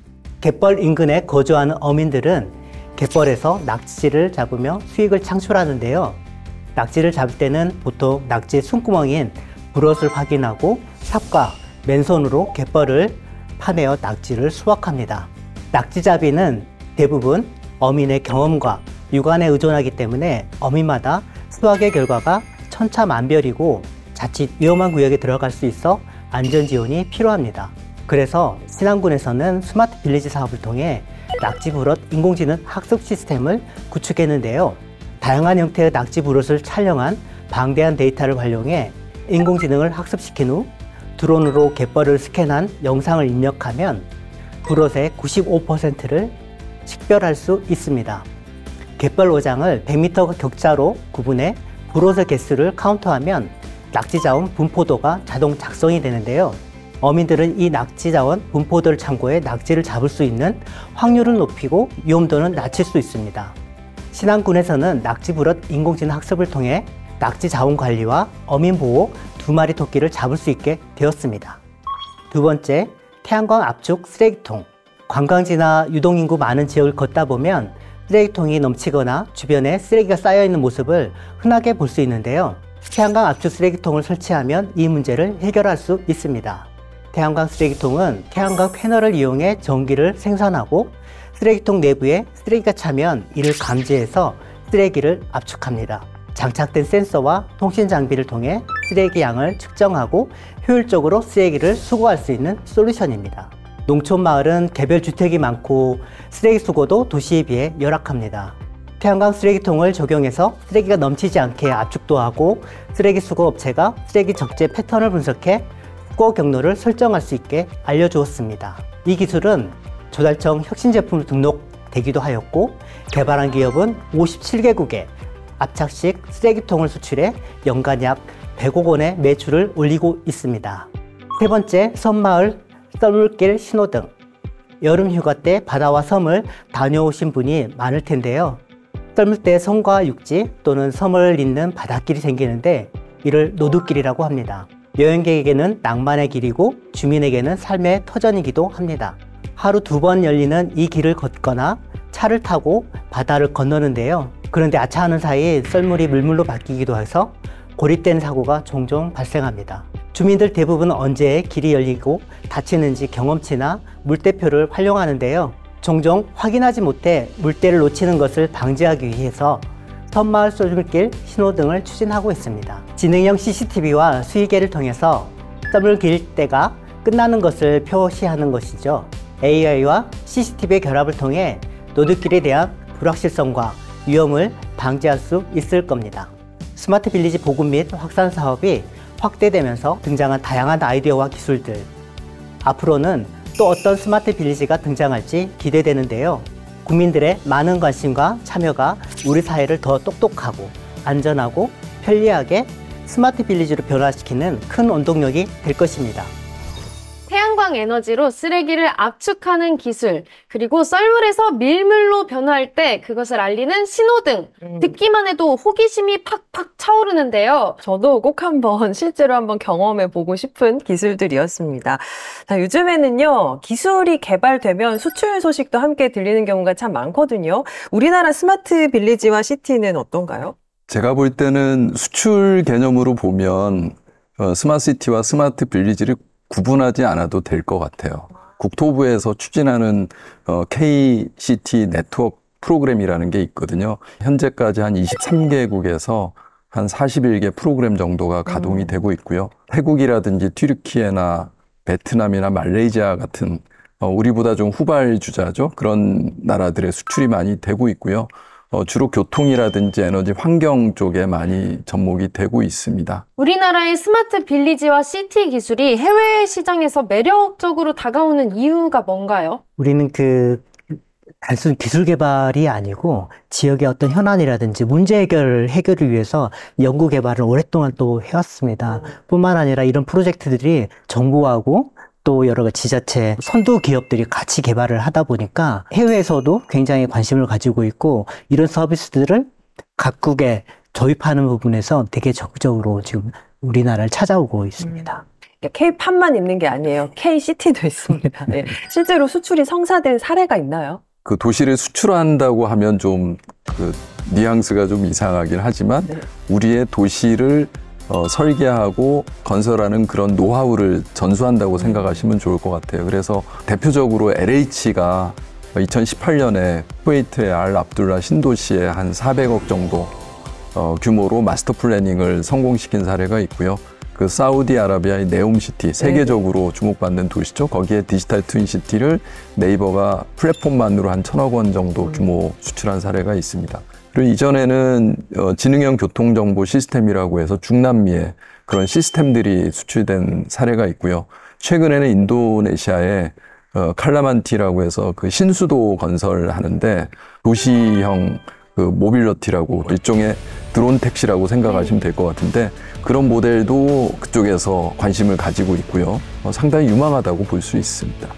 갯벌 인근에 거주하는 어민들은 갯벌에서 낙지를 잡으며 수익을 창출하는데요. 낙지를 잡을 때는 보통 낙지의 숨구멍인 부롯을 확인하고 삽과 맨손으로 갯벌을 파내어 낙지를 수확합니다. 낙지잡이는 대부분 어민의 경험과 육안에 의존하기 때문에 어민마다 수확의 결과가 천차만별이고 자칫 위험한 구역에 들어갈 수 있어 안전지원이 필요합니다. 그래서 신안군에서는 스마트 빌리지 사업을 통해 낙지 부롯 인공지능 학습 시스템을 구축했는데요. 다양한 형태의 낙지 부롯을 촬영한 방대한 데이터를 활용해 인공지능을 학습시킨 후 드론으로 갯벌을 스캔한 영상을 입력하면 부롯의 95%를 식별할 수 있습니다. 갯벌 어장을 100m 격자로 구분해 부롯의 개수를 카운트하면 낙지자원 분포도가 자동 작성이 되는데요. 어민들은 이 낙지자원 분포도를 참고해 낙지를 잡을 수 있는 확률을 높이고 위험도는 낮출 수 있습니다. 신안군에서는 낙지 부롯 인공지능 학습을 통해 낙지 자원 관리와 어민 보호 2마리 토끼를 잡을 수 있게 되었습니다. 두 번째, 태양광 압축 쓰레기통. 관광지나 유동인구 많은 지역을 걷다 보면 쓰레기통이 넘치거나 주변에 쓰레기가 쌓여있는 모습을 흔하게 볼 수 있는데요. 태양광 압축 쓰레기통을 설치하면 이 문제를 해결할 수 있습니다. 태양광 쓰레기통은 태양광 패널을 이용해 전기를 생산하고 쓰레기통 내부에 쓰레기가 차면 이를 감지해서 쓰레기를 압축합니다. 장착된 센서와 통신 장비를 통해 쓰레기 양을 측정하고 효율적으로 쓰레기를 수거할 수 있는 솔루션입니다. 농촌 마을은 개별 주택이 많고 쓰레기 수거도 도시에 비해 열악합니다. 태양광 쓰레기통을 적용해서 쓰레기가 넘치지 않게 압축도 하고 쓰레기 수거 업체가 쓰레기 적재 패턴을 분석해 수거 경로를 설정할 수 있게 알려주었습니다. 이 기술은 조달청 혁신 제품으로 등록되기도 하였고 개발한 기업은 57개국에 압착식 쓰레기통을 수출해 연간 약 100억 원의 매출을 올리고 있습니다. 세 번째, 섬마을 썰물길 신호등. 여름 휴가 때 바다와 섬을 다녀오신 분이 많을 텐데요. 썰물 때 섬과 육지 또는 섬을 잇는 바닷길이 생기는데 이를 노드길이라고 합니다. 여행객에게는 낭만의 길이고 주민에게는 삶의 터전이기도 합니다. 하루 2번 열리는 이 길을 걷거나 차를 타고 바다를 건너는데요. 그런데 아차하는 사이 썰물이 물물로 바뀌기도 해서 고립된 사고가 종종 발생합니다. 주민들 대부분 언제 길이 열리고 닫히는지 경험치나 물대표를 활용하는데요. 종종 확인하지 못해 물대를 놓치는 것을 방지하기 위해서 섬마을 썰물길 신호등을 추진하고 있습니다. 지능형 CCTV와 수의계를 통해서 썰물길 때가 끝나는 것을 표시하는 것이죠. AI와 CCTV의 결합을 통해 노드길에 대한 불확실성과 위험을 방지할 수 있을 겁니다. 스마트 빌리지 보급 및 확산 사업이 확대되면서 등장한 다양한 아이디어와 기술들. 앞으로는 또 어떤 스마트 빌리지가 등장할지 기대되는데요. 국민들의 많은 관심과 참여가 우리 사회를 더 똑똑하고 안전하고 편리하게 스마트 빌리지로 변화시키는 큰 원동력이 될 것입니다. 태양광 에너지로 쓰레기를 압축하는 기술, 그리고 썰물에서 밀물로 변화할 때 그것을 알리는 신호등. 듣기만 해도 호기심이 팍팍 차오르는데요. 저도 꼭 실제로 한번 경험해보고 싶은 기술들이었습니다. 자, 요즘에는요, 기술이 개발되면 수출 소식도 함께 들리는 경우가 참 많거든요. 우리나라 스마트 빌리지와 시티는 어떤가요? 제가 볼 때는 수출 개념으로 보면 스마트 시티와 스마트 빌리지를 구분하지 않아도 될 것 같아요. 국토부에서 추진하는 KCT 네트워크 프로그램이라는 게 있거든요. 현재까지 한 23개국에서 한 41개 프로그램 정도가 가동이 되고 있고요. 태국이라든지 튀르키예나 베트남이나 말레이시아 같은 우리보다 좀 후발주자죠. 그런 나라들의 수출이 많이 되고 있고요. 주로 교통이라든지 에너지 환경 쪽에 많이 접목이 되고 있습니다. 우리나라의 스마트 빌리지와 시티 기술이 해외 시장에서 매력적으로 다가오는 이유가 뭔가요? 우리는 단순 기술 개발이 아니고 지역의 어떤 현안이라든지 문제 해결을 위해서 연구 개발을 오랫동안 또 해왔습니다. 뿐만 아니라 이런 프로젝트들이 정부하고 또 여러 가지 지자체, 선도 기업들이 같이 개발을 하다 보니까 해외에서도 굉장히 관심을 가지고 있고 이런 서비스들을 각국에 도입하는 부분에서 되게 적극적으로 지금 우리나라를 찾아오고 있습니다. K-팝만 있는 게 아니에요. K-시티도 있습니다. 네. 실제로 수출이 성사된 사례가 있나요? 그 도시를 수출한다고 하면 좀 뉘앙스가 좀 이상하긴 하지만 네. 우리의 도시를 설계하고 건설하는 그런 노하우를 전수한다고 생각하시면 좋을 것 같아요. 그래서 대표적으로 LH가 2018년에 쿠웨이트의 알 압둘라 신도시에 한 400억 정도 규모로 마스터 플래닝을 성공시킨 사례가 있고요. 그 사우디아라비아의 네옴시티, 세계적으로 주목받는 도시죠. 거기에 디지털 트윈시티를 네이버가 플랫폼만으로 한 1,000억 원 정도 규모 수출한 사례가 있습니다. 그리고 이전에는 지능형 교통정보 시스템이라고 해서 중남미에 그런 시스템들이 수출된 사례가 있고요. 최근에는 인도네시아에 칼라만티라고 해서 그 신수도 건설하는데 도시형 모빌러티라고 일종의 드론 택시라고 생각하시면 될 것 같은데 그런 모델도 그쪽에서 관심을 가지고 있고요. 상당히 유망하다고 볼 수 있습니다.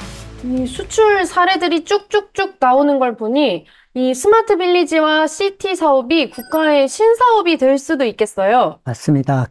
이 수출 사례들이 쭉쭉쭉 나오는 걸 보니 이 스마트 빌리지와 시티 사업이 국가의 신사업이 될 수도 있겠어요. 맞습니다.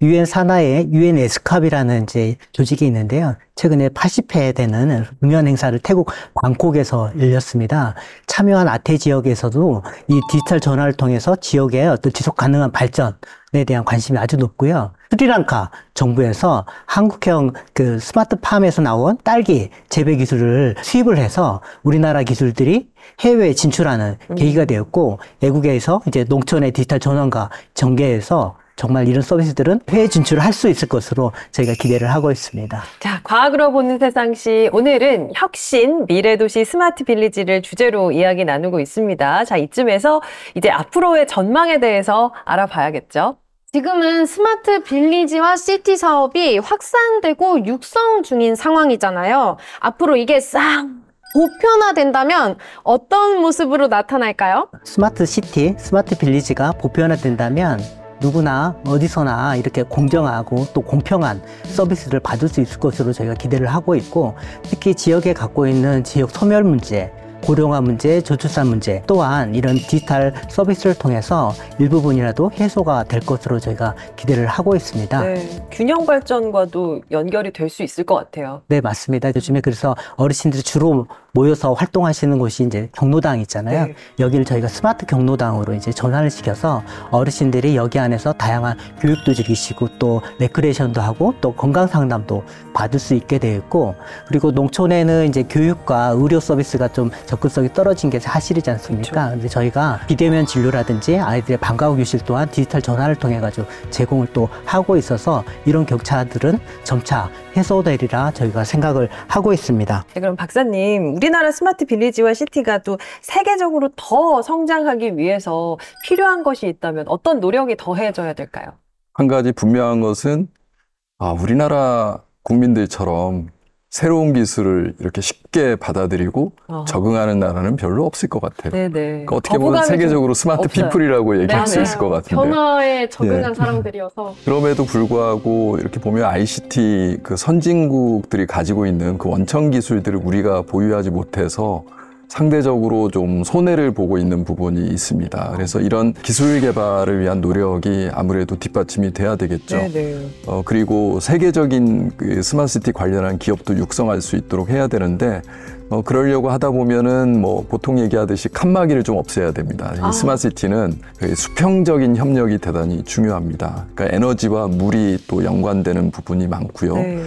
유엔 산하에 유엔 에스캅이라는 이제 조직이 있는데요. 최근에 80회 되는 공연 행사를 태국 방콕에서 열렸습니다. 참여한 아태 지역에서도 이 디지털 전화를 통해서 지역의 어떤 지속 가능한 발전에 대한 관심이 아주 높고요. 스리랑카 정부에서 한국형 스마트팜에서 나온 딸기 재배 기술을 수입을 해서 우리나라 기술들이 해외에 진출하는 계기가 되었고, 외국에서 이제 농촌의 디지털 전환과 전개해서 정말 이런 서비스들은 해외 진출을 할 수 있을 것으로 저희가 기대를 하고 있습니다. 자, 과학으로 보는 세상시 오늘은 혁신 미래도시 스마트 빌리지를 주제로 이야기 나누고 있습니다. 자, 이쯤에서 이제 앞으로의 전망에 대해서 알아봐야겠죠. 지금은 스마트 빌리지와 시티 사업이 확산되고 육성 중인 상황이잖아요. 앞으로 이게 싹 보편화된다면 어떤 모습으로 나타날까요? 스마트 시티, 스마트 빌리지가 보편화된다면 누구나 어디서나 이렇게 공정하고 또 공평한 서비스를 받을 수 있을 것으로 저희가 기대를 하고 있고, 특히 지역에 갖고 있는 지역 소멸 문제, 고령화 문제, 저출산 문제 또한 이런 디지털 서비스를 통해서 일부분이라도 해소가 될 것으로 저희가 기대를 하고 있습니다. 네, 균형 발전과도 연결이 될 수 있을 것 같아요. 네, 맞습니다. 요즘에 그래서 어르신들이 주로 모여서 활동하시는 곳이 이제 경로당 있잖아요. 네. 여기를 저희가 스마트 경로당으로 이제 전환을 시켜서 어르신들이 여기 안에서 다양한 교육도 즐기시고 또 레크레이션도 하고 또 건강 상담도 받을 수 있게 되어 있고, 그리고 농촌에는 이제 교육과 의료 서비스가 좀 접근성이 떨어진 게 사실이지 않습니까? 근데 저희가 비대면 진료라든지 아이들의 방과후 교실 또한 디지털 전환을 통해 가지고 제공을 또 하고 있어서 이런 격차들은 점차 해소되리라 저희가 생각을 하고 있습니다. 네, 그럼 박사님, 우리나라 스마트 빌리지와 시티가 또 세계적으로 더 성장하기 위해서 필요한 것이 있다면 어떤 노력이 더해져야 될까요? 한 가지 분명한 것은 우리나라 국민들처럼 새로운 기술을 이렇게 쉽게 받아들이고 적응하는 나라는 별로 없을 것 같아요. 네네. 그러니까 어떻게 보면 세계적으로 스마트 없어요. 피플이라고 얘기할 수 있을 것 같은데요. 변화에 적응한 사람들이어서. 그럼에도 불구하고 이렇게 보면 ICT 그 선진국들이 가지고 있는 그 원천 기술들을 우리가 보유하지 못해서 상대적으로 좀 손해를 보고 있는 부분이 있습니다. 그래서 이런 기술 개발을 위한 노력이 아무래도 뒷받침이 돼야 되겠죠. 네네. 그리고 세계적인 그 스마트시티 관련한 기업도 육성할 수 있도록 해야 되는데 그러려고 하다 보면은 보통 얘기하듯이 칸막이를 좀 없애야 됩니다. 이 스마트시티는 수평적인 협력이 대단히 중요합니다. 그러니까 에너지와 물이 또 연관되는 부분이 많고요. 네.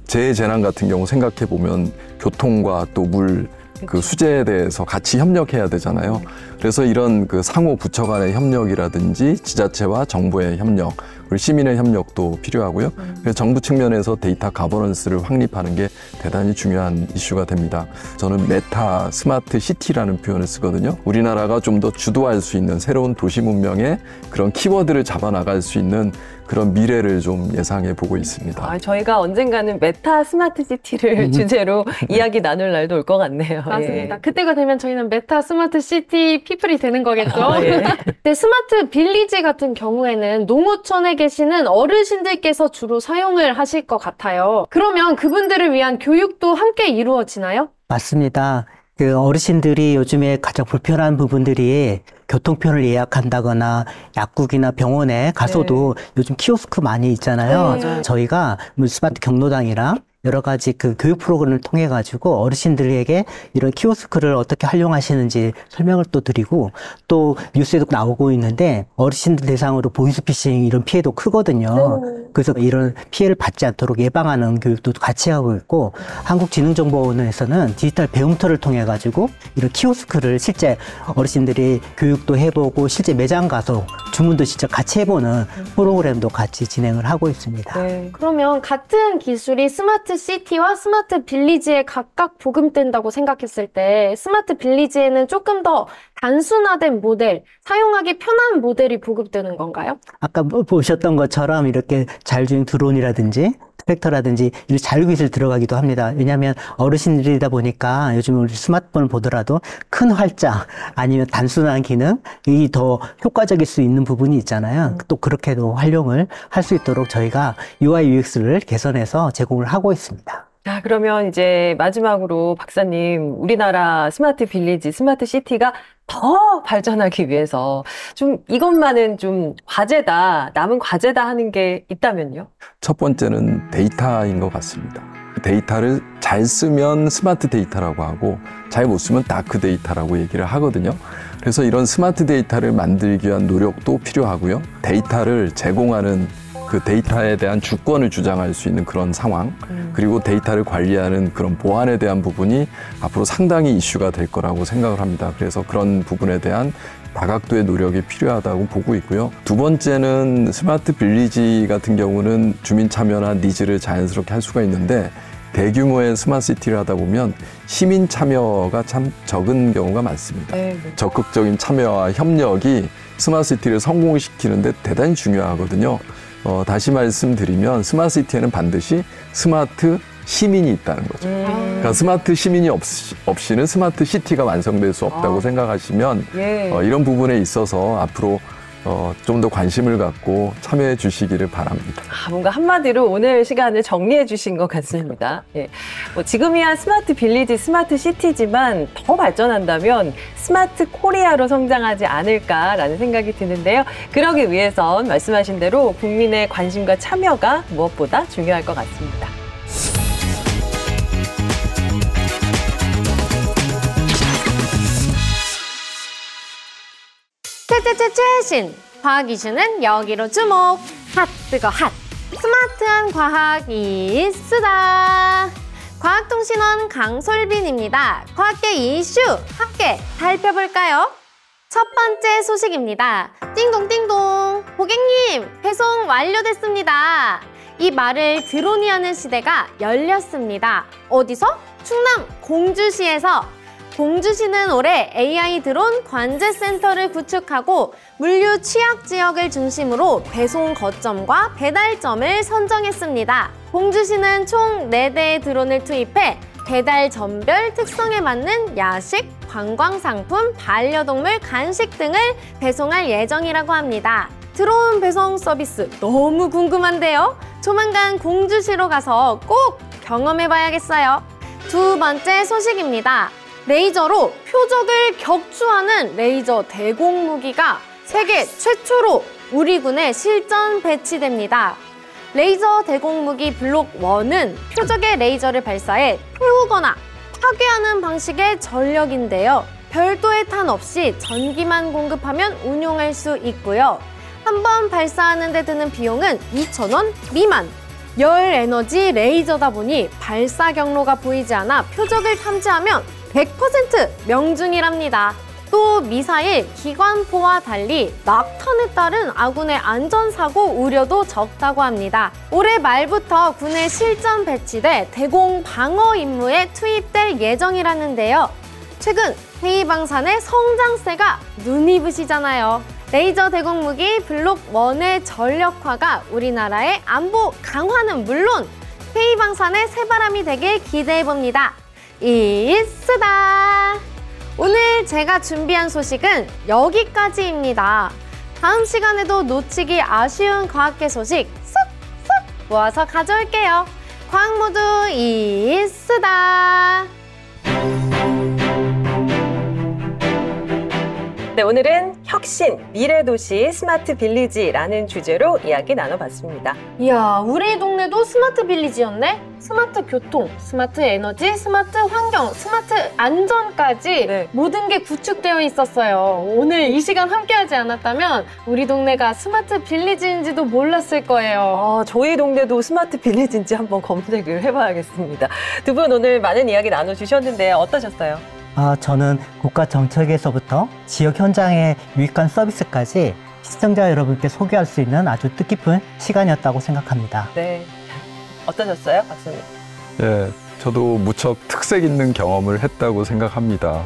재해재난 같은 경우 생각해 보면 교통과 또 물 그 수제에 대해서 같이 협력해야 되잖아요. 그래서 이런 그 상호 부처 간의 협력이라든지 지자체와 정부의 협력, 그리고 시민의 협력도 필요하고요. 그래서 정부 측면에서 데이터 가버넌스를 확립하는 게 대단히 중요한 이슈가 됩니다. 저는 메타 스마트 시티라는 표현을 쓰거든요. 우리나라가 좀 더 주도할 수 있는 새로운 도시 문명의 그런 키워드를 잡아나갈 수 있는 그런 미래를 좀 예상해 보고 있습니다. 저희가 언젠가는 메타 스마트 시티를 주제로 이야기 나눌 날도 올 것 같네요. 맞습니다. 그때가 되면 저희는 메타 스마트 시티 피플이 되는 거겠죠. 예. 네, 스마트 빌리지 같은 경우에는 농어촌에 계시는 어르신들께서 주로 사용을 하실 것 같아요. 그러면 그분들을 위한 교육도 함께 이루어지나요? 맞습니다. 그 어르신들이 요즘에 가장 불편한 부분들이 교통편을 예약한다거나 약국이나 병원에 가서도 요즘 키오스크 많이 있잖아요. 맞아요. 저희가 스마트 경로당이랑 여러 가지 그 교육 프로그램을 통해 가지고 어르신들에게 이런 키오스크를 어떻게 활용하시는지 설명을 또 드리고, 또 뉴스에도 나오고 있는데 어르신들 대상으로 보이스피싱 이런 피해도 크거든요. 그래서 이런 피해를 받지 않도록 예방하는 교육도 같이 하고 있고, 한국지능정보원에서는 디지털 배움터를 통해 가지고 이런 키오스크를 실제 어르신들이 교육도 해보고 실제 매장 가서 주문도 직접 같이 해보는 프로그램도 같이 진행을 하고 있습니다. 네. 그러면 같은 기술이 스마트 시티와 스마트 빌리지에 각각 보급된다고 생각했을 때 스마트 빌리지에는 조금 더 단순화된 모델, 사용하기 편한 모델이 보급되는 건가요? 아까 보셨던 것처럼 이렇게 자율주행 드론이라든지 트랙터라든지 이런 자율기술 들어가기도 합니다. 왜냐하면 어르신들이다 보니까 요즘 우리 스마트폰을 보더라도 큰 활자 아니면 단순한 기능이 더 효과적일 수 있는 부분이 있잖아요. 또 그렇게도 활용을 할 수 있도록 저희가 UI, UX를 개선해서 제공을 하고 있습니다. 자, 그러면 이제 마지막으로 박사님, 우리나라 스마트 빌리지, 스마트 시티가 더 발전하기 위해서 좀 이것만은 좀 과제다, 남은 과제다 하는 게 있다면요? 첫 번째는 데이터인 것 같습니다. 데이터를 잘 쓰면 스마트 데이터라고 하고 잘 못 쓰면 다크 데이터라고 얘기를 하거든요. 그래서 이런 스마트 데이터를 만들기 위한 노력도 필요하고요. 데이터를 제공하는 그 데이터에 대한 주권을 주장할 수 있는 그런 상황, 그리고 데이터를 관리하는 그런 보안에 대한 부분이 앞으로 상당히 이슈가 될 거라고 생각을 합니다. 그래서 그런 부분에 대한 다각도의 노력이 필요하다고 보고 있고요. 두 번째는 스마트 빌리지 같은 경우는 주민 참여나 니즈를 자연스럽게 할 수가 있는데, 대규모의 스마트 시티를 하다 보면 시민 참여가 참 적은 경우가 많습니다. 적극적인 참여와 협력이 스마트 시티를 성공시키는데 대단히 중요하거든요. 다시 말씀드리면 스마트 시티에는 반드시 스마트 시민이 있다는 거죠. 그러니까 스마트 시민이 없이는 스마트 시티가 완성될 수 없다고 생각하시면 이런 부분에 있어서 앞으로 좀 더 관심을 갖고 참여해 주시기를 바랍니다. 뭔가 한마디로 오늘 시간을 정리해 주신 것 같습니다. 예. 지금이야 스마트 빌리지, 스마트 시티지만 더 발전한다면 스마트 코리아로 성장하지 않을까라는 생각이 드는데요. 그러기 위해선 말씀하신 대로 국민의 관심과 참여가 무엇보다 중요할 것 같습니다. 최신 과학 이슈는 여기로 주목. 핫 뜨거 핫 스마트한 과학이 수다. 과학통신원 강솔빈입니다. 과학계 이슈 함께 살펴볼까요? 첫 번째 소식입니다. 띵동띵동. 고객님, 배송 완료됐습니다. 이 말을 드론이 하는 시대가 열렸습니다. 어디서? 충남 공주시에서. 공주시는 올해 AI 드론 관제센터를 구축하고 물류 취약 지역을 중심으로 배송 거점과 배달점을 선정했습니다. 공주시는 총 4대의 드론을 투입해 배달 점별 특성에 맞는 야식, 관광상품, 반려동물, 간식 등을 배송할 예정이라고 합니다. 드론 배송 서비스 너무 궁금한데요? 조만간 공주시로 가서 꼭 경험해봐야겠어요. 두 번째 소식입니다. 레이저로 표적을 격추하는 레이저 대공무기가 세계 최초로 우리 군에 실전 배치됩니다. 레이저 대공무기 블록 1은 표적의 레이저를 발사해 태우거나 파괴하는 방식의 전력인데요. 별도의 탄 없이 전기만 공급하면 운용할 수 있고요. 한번 발사하는 데 드는 비용은 2,000원 미만. 열 에너지 레이저다 보니 발사 경로가 보이지 않아 표적을 탐지하면 100% 명중이랍니다. 또 미사일, 기관포와 달리 낙탄에 따른 아군의 안전사고 우려도 적다고 합니다. 올해 말부터 군의 실전 배치돼 대공 방어 임무에 투입될 예정이라는데요. 최근 K방산의 성장세가 눈이 부시잖아요. 레이저 대공무기 블록1의 전력화가 우리나라의 안보 강화는 물론 K방산의 새바람이 되길 기대해봅니다. 이쓰다! 오늘 제가 준비한 소식은 여기까지입니다. 다음 시간에도 놓치기 아쉬운 과학계 소식 쏙쏙 모아서 가져올게요. 과학 모두 이쓰다! 네, 오늘은 혁신, 미래도시, 스마트 빌리지라는 주제로 이야기 나눠봤습니다. 이야, 우리 동네도 스마트 빌리지였네? 스마트 교통, 스마트 에너지, 스마트 환경, 스마트 안전까지 네. 모든 게 구축되어 있었어요. 오늘 이 시간 함께하지 않았다면 우리 동네가 스마트 빌리지인지도 몰랐을 거예요. 저희 동네도 스마트 빌리지인지 한번 검색을 해봐야겠습니다. 두 분 오늘 많은 이야기 나눠주셨는데 어떠셨어요? 저는 국가 정책에서부터 지역 현장의 유익한 서비스까지 시청자 여러분께 소개할 수 있는 아주 뜻깊은 시간이었다고 생각합니다. 네. 어떠셨어요, 박사님? 예, 저도 무척 특색 있는 경험을 했다고 생각합니다.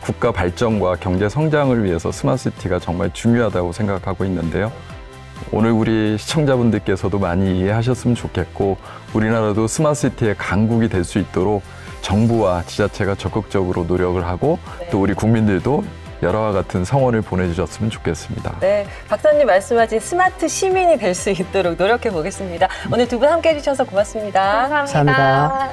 국가 발전과 경제 성장을 위해서 스마트시티가 정말 중요하다고 생각하고 있는데요. 오늘 우리 시청자분들께서도 많이 이해하셨으면 좋겠고, 우리나라도 스마트시티의 강국이 될 수 있도록 정부와 지자체가 적극적으로 노력을 하고 또 우리 국민들도 여러와 같은 성원을 보내주셨으면 좋겠습니다. 네, 박사님 말씀하신 스마트 시민이 될 수 있도록 노력해 보겠습니다. 오늘 두 분 함께 해주셔서 고맙습니다. 감사합니다.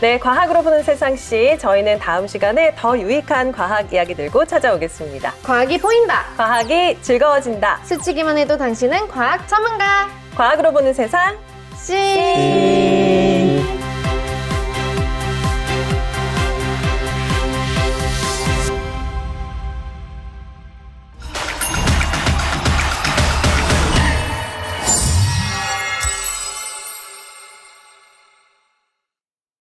네, 과학으로 보는 세상시 저희는 다음 시간에 더 유익한 과학 이야기 들고 찾아오겠습니다. 과학이 보인다. 과학이 즐거워진다. 스치기만 해도 당신은 과학 전문가. 과학으로 보는 세상 씨.